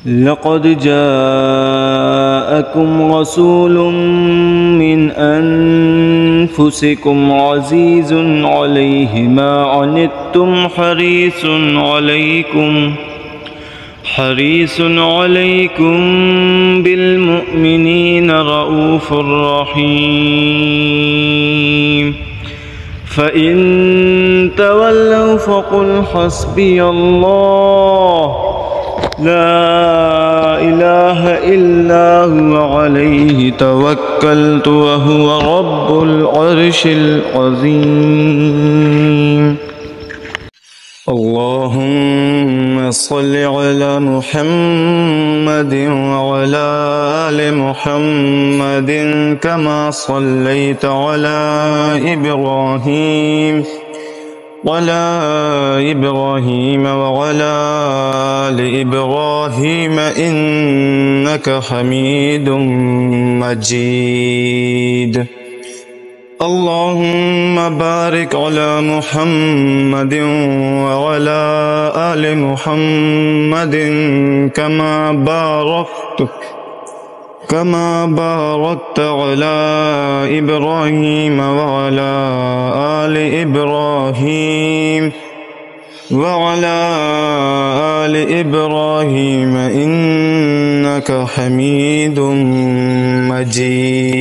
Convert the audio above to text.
لقد جاءكم رسول من أنفسكم عزيز عليه ما عنتم حريص عليكم بالمؤمنين رؤوف رحيم فإن تولوا فقل حسبي الله لا إله إلا هو عليه توكلت وهو رب العرش العظيم. اللهم صل على محمد وعلى آل محمد كما صليت على إبراهيم وعلى آل إبراهيم إنك حميد مجيد. اللهم بارك على محمد وعلى آل محمد كما باركت على إبراهيم وعلى آل إبراهيم إنك حميد مجيد.